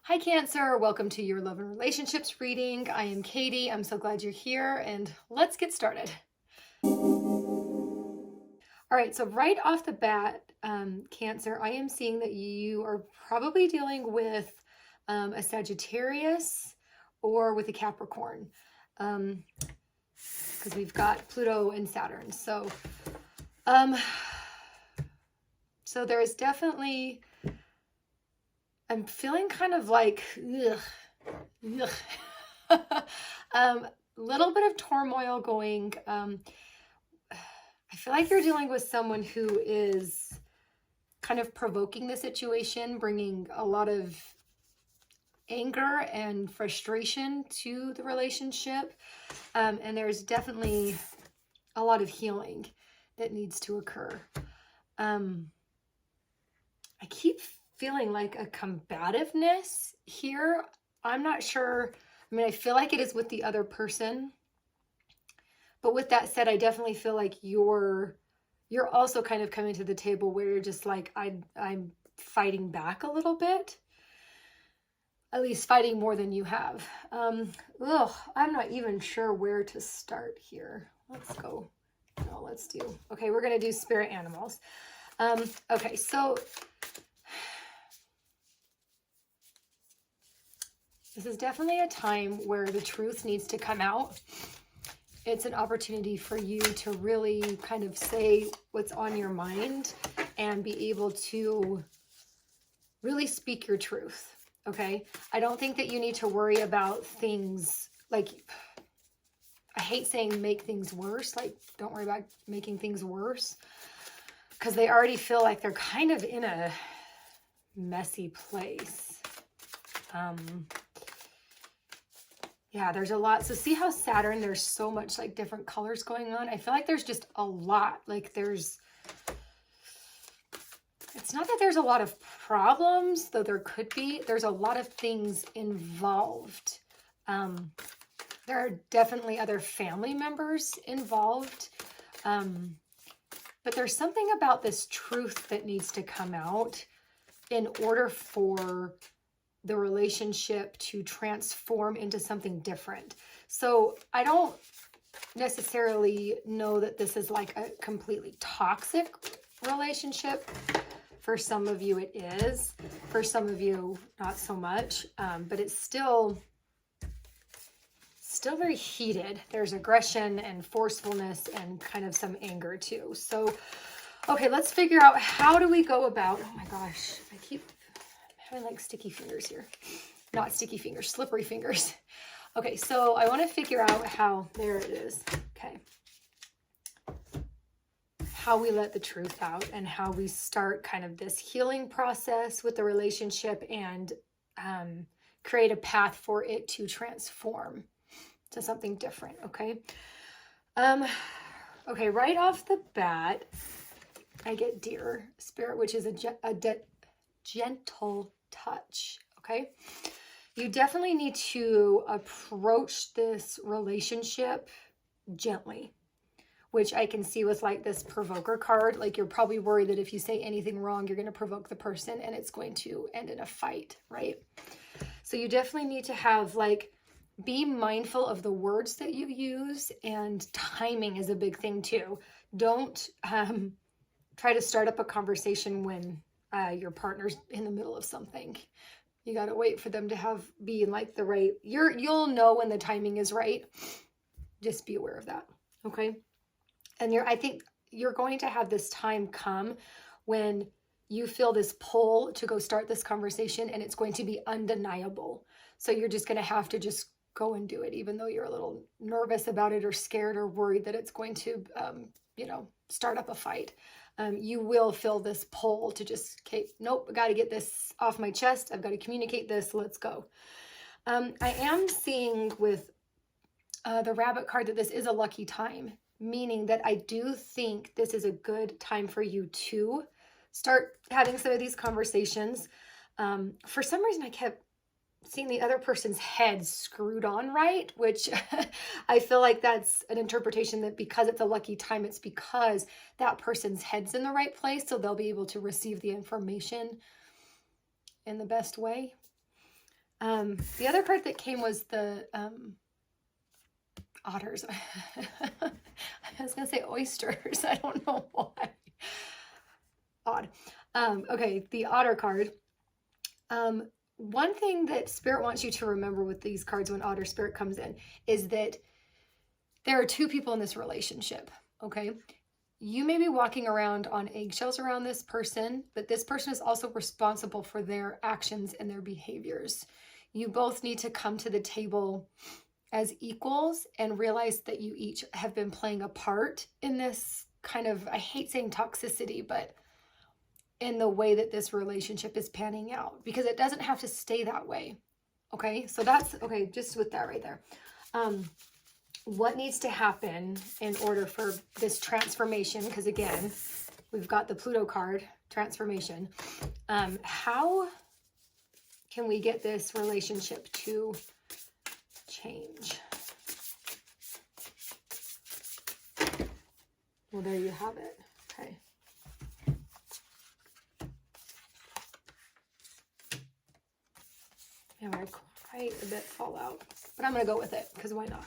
Hi Cancer, welcome to your love and relationships reading. I am Katie. I'm so glad you're here and let's get started. All right, so right off the bat, Cancer, I am seeing that you are probably dealing with a Sagittarius or with a Capricorn because we've got Pluto and Saturn. So there is definitely, I'm feeling kind of like, little bit of turmoil going. I feel like you're dealing with someone who is kind of provoking the situation, bringing a lot of anger and frustration to the relationship. And there's definitely a lot of healing that needs to occur. I keep feeling like a combativeness here. I'm not sure. I mean, I feel like it is with the other person. But with that said, I definitely feel like you're also kind of coming to the table where you're just like, I'm fighting back a little bit. At least fighting more than you have. I'm not even sure where to start here. Let's go. No, let's do. Okay, we're going to do spirit animals. Okay, so this is definitely a time where the truth needs to come out. It's an opportunity for you to really kind of say what's on your mind and be able to really speak your truth, okay? I don't think that you need to worry about things like, I hate saying make things worse, like don't worry about making things worse, because they already feel like they're kind of in a messy place. Yeah, there's a lot. So see how Saturn, there's so much like different colors going on. I feel like there's just a lot. Like it's not that there's a lot of problems, though there could be. There's a lot of things involved. There are definitely other family members involved. But there's something about this truth that needs to come out in order for the relationship to transform into something different. So I don't necessarily know that this is like a completely toxic relationship. For some of you it is. For some of you, not so much. But it's still very heated. There's aggression and forcefulness and kind of some anger too. So, okay, let's figure out how do we go about, oh my gosh, I keep having like sticky fingers here. Not sticky fingers, slippery fingers. Okay, so I want to figure out how, there it is. Okay. How we let the truth out and how we start kind of this healing process with the relationship and create a path for it to transform to something different, okay? Okay, right off the bat, I get Deer Spirit, which is a gentle touch, okay? You definitely need to approach this relationship gently, which I can see with like this provoker card. Like you're probably worried that if you say anything wrong, you're going to provoke the person and it's going to end in a fight, right? So you definitely need to have like, be mindful of the words that you use, and timing is a big thing too. Don't try to start up a conversation when your partner's in the middle of something. You got to wait for them to be in like the right, you'll know when the timing is right. Just be aware of that. Okay. And I think you're going to have this time come when you feel this pull to go start this conversation and it's going to be undeniable. So you're just going to have to just go and do it, even though you're a little nervous about it or scared or worried that it's going to, start up a fight. You will feel this pull to just, okay, nope, I got to get this off my chest. I've got to communicate this. Let's go. I am seeing with the rabbit card that this is a lucky time, meaning that I do think this is a good time for you to start having some of these conversations. For some reason, I kept seeing the other person's head screwed on right, which I feel like that's an interpretation that because it's a lucky time, it's because that person's head's in the right place, so they'll be able to receive the information in the best way. The other card that came was the otters. I was going to say oysters. I don't know why. Odd. Okay, the otter card. One thing that Spirit wants you to remember with these cards when Otter Spirit comes in is that there are two people in this relationship, okay? You may be walking around on eggshells around this person, but this person is also responsible for their actions and their behaviors. You both need to come to the table as equals and realize that you each have been playing a part in this kind of, I hate saying toxicity, but in the way that this relationship is panning out, because it doesn't have to stay that way. Okay, so that's, okay, just with that right there. What needs to happen in order for this transformation, because again, we've got the Pluto card, transformation. How can we get this relationship to change? Well, there you have it. Okay. Yeah, I quite a bit fall out, but I'm going to go with it because why not?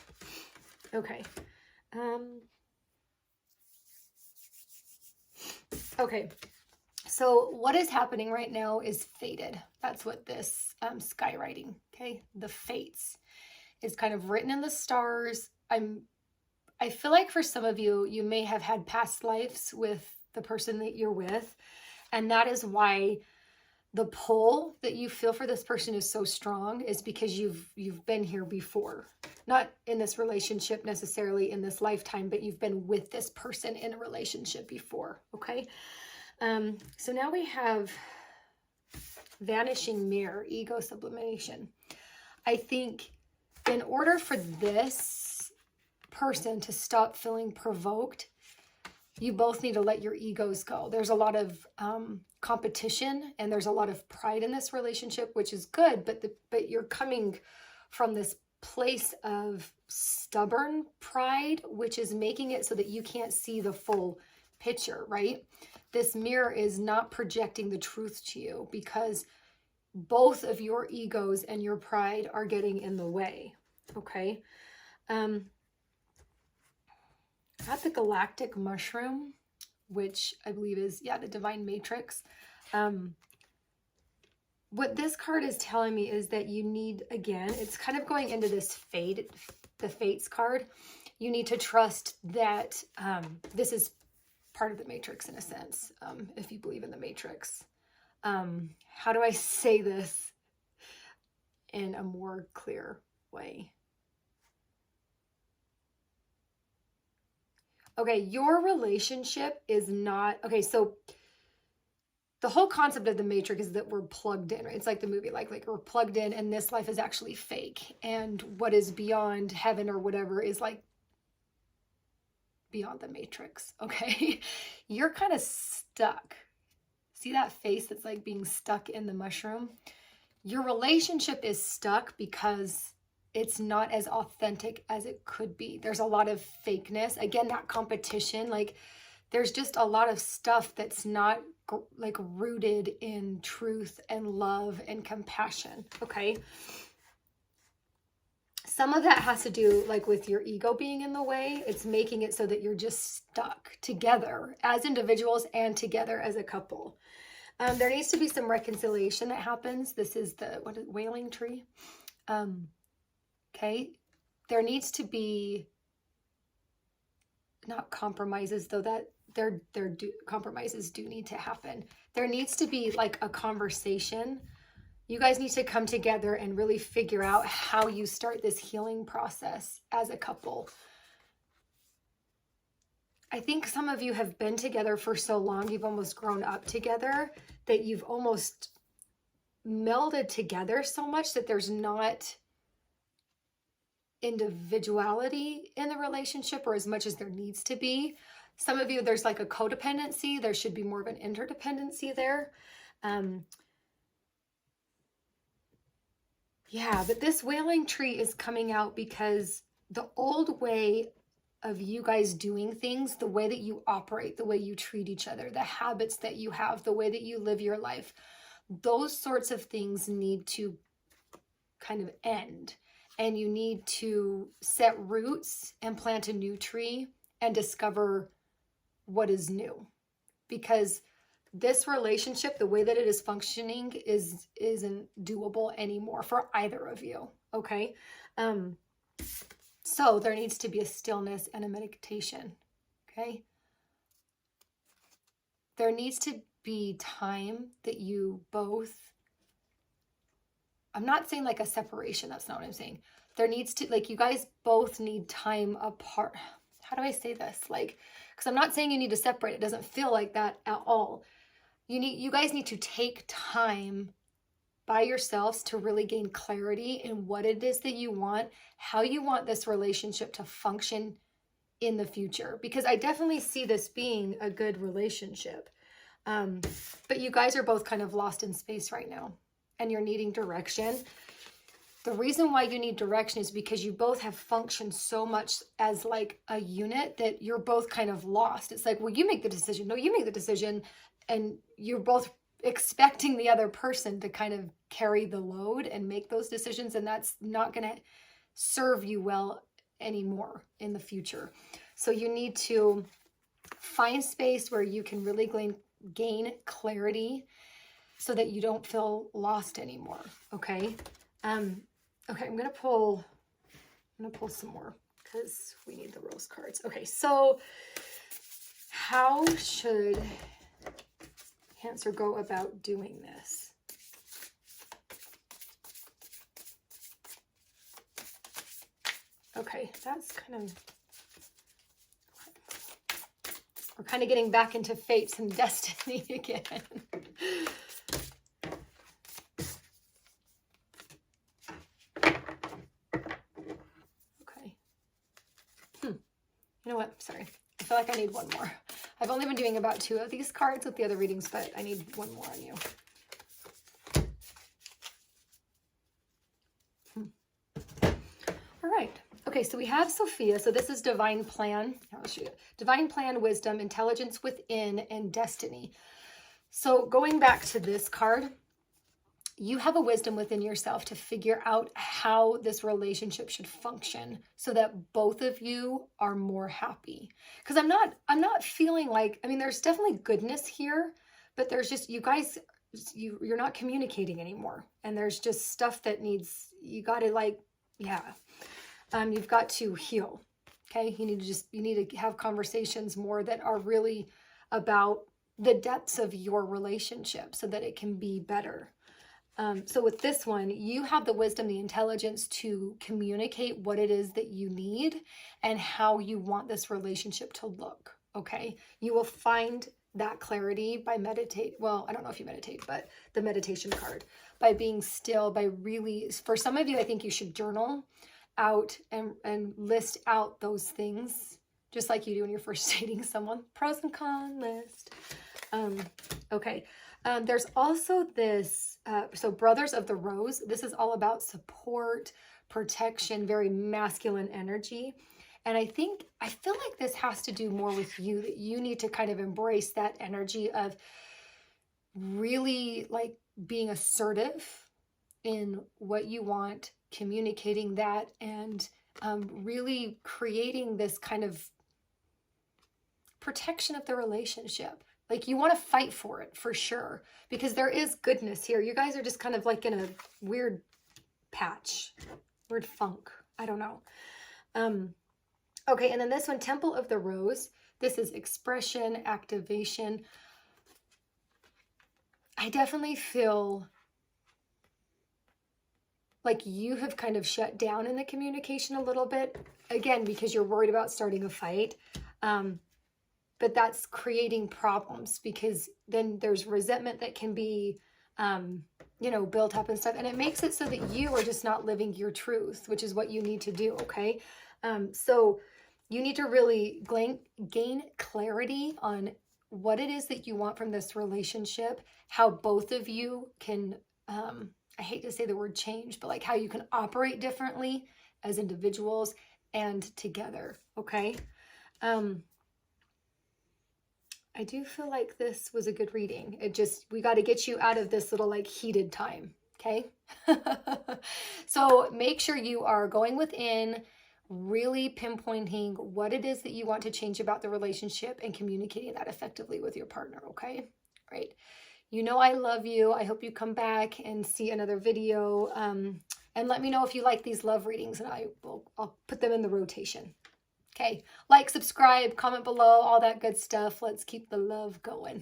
Okay. Okay. So what is happening right now is fated. That's what this sky writing, okay? The fates is kind of written in the stars. I feel like for some of you, you may have had past lives with the person that you're with, and that is why the pull that you feel for this person is so strong, is because you've been here before. Not in this relationship necessarily in this lifetime, but you've been with this person in a relationship before, okay? So now we have vanishing mirror, ego sublimation. I think in order for this person to stop feeling provoked, you both need to let your egos go. There's a lot of competition and there's a lot of pride in this relationship, which is good, but you're coming from this place of stubborn pride, which is making it so that you can't see the full picture, right? This mirror is not projecting the truth to you because both of your egos and your pride are getting in the way, okay? Got the galactic mushroom, which I believe is, yeah, the divine matrix. What this card is telling me is that you need, again, it's kind of going into this fate, the fates card. You need to trust that this is part of the matrix in a sense, if you believe in the matrix. How do I say this in a more clear way? Okay, your relationship is not, okay, so the whole concept of the matrix is that we're plugged in, right? It's like the movie, like we're plugged in and this life is actually fake. And what is beyond heaven or whatever is like beyond the matrix, okay? You're kind of stuck. See that face that's like being stuck in the mushroom? Your relationship is stuck because it's not as authentic as it could be. There's a lot of fakeness. Again, that competition, like there's just a lot of stuff that's not like rooted in truth and love and compassion, okay? Some of that has to do like with your ego being in the way. It's making it so that you're just stuck together as individuals and together as a couple. There needs to be some reconciliation that happens. This is the, what is it, wailing tree? Okay, there needs to be not compromises, though that compromises do need to happen. There needs to be like a conversation. You guys need to come together and really figure out how you start this healing process as a couple. I think some of you have been together for so long, you've almost grown up together, that you've almost melded together so much that there's not individuality in the relationship, or as much as there needs to be. Some of you, there's like a codependency. There should be more of an interdependency there. Yeah, but this wailing tree is coming out because the old way of you guys doing things, the way that you operate, the way you treat each other, the habits that you have, the way that you live your life, those sorts of things need to kind of end, and you need to set roots and plant a new tree and discover what is new. Because this relationship, the way that it is functioning, isn't doable anymore for either of you. Okay. So there needs to be a stillness and a meditation. Okay. There needs to be time that you both, I'm not saying like a separation, that's not what I'm saying. There needs to, like, you guys both need time apart. How do I say this? Like, because I'm not saying you need to separate. It doesn't feel like that at all. You guys need to take time by yourselves to really gain clarity in what it is that you want, how you want this relationship to function in the future. Because I definitely see this being a good relationship. But you guys are both kind of lost in space right now, and you're needing direction. The reason why you need direction is because you both have functioned so much as like a unit that you're both kind of lost. It's like, well, you make the decision. No, you make the decision. And you're both expecting the other person to kind of carry the load and make those decisions. And that's not going to serve you well anymore in the future. So you need to find space where you can really gain clarity so that you don't feel lost anymore. Okay. Okay. I'm going to pull some more because we need the rose cards. Okay. So how should Cancer go about doing this? Okay. That's kind of, we're kind of getting back into fates and destiny again. Okay. You know what? Sorry. I feel like I need one more. I've only been doing about 2 of these cards with the other readings, but I need one more on you. All right. Okay, so we have Sophia. So this is Divine Plan. I'll show you. Divine Plan, Wisdom, Intelligence Within, and Destiny. So going back to this card, you have a wisdom within yourself to figure out how this relationship should function so that both of you are more happy. Because I'm not feeling like, I mean, there's definitely goodness here, but there's just, you guys, you're not communicating anymore. And there's just stuff that needs, you got to like, yeah. You've got to heal. Okay. You need to have conversations more that are really about the depths of your relationship so that it can be better. So with this one, you have the wisdom, the intelligence to communicate what it is that you need and how you want this relationship to look. Okay. You will find that clarity by meditate. Well, I don't know if you meditate, but the meditation card, by being still, by really, for some of you, I think you should journal out and list out those things, just like you do when you're first dating someone. Pros and cons list. Okay. There's also this, so Brothers of the Rose. This is all about support, protection, very masculine energy. And I feel like this has to do more with you, that you need to kind of embrace that energy of really like being assertive in what you want, communicating that, and really creating this kind of protection of the relationship. Like, you want to fight for it for sure, because there is goodness here. You guys are just kind of like in a weird patch, weird funk. I don't know. Okay. And then this one, Temple of the Rose. This is expression, activation. I definitely feel like you have kind of shut down in the communication a little bit, again, because you're worried about starting a fight. But that's creating problems, because then there's resentment that can be, built up and stuff. And it makes it so that you are just not living your truth, which is what you need to do. Okay. So you need to really gain clarity on what it is that you want from this relationship, how both of you can, I hate to say the word change, but like how you can operate differently as individuals and together. Okay. I do feel like this was a good reading. We got to get you out of this little like heated time. Okay. So make sure you are going within, really pinpointing what it is that you want to change about the relationship and communicating that effectively with your partner, okay? Right. You know I love you. I hope you come back and see another video. And let me know if you like these love readings, and I'll put them in the rotation. Okay. Like, subscribe, comment below, all that good stuff. Let's keep the love going.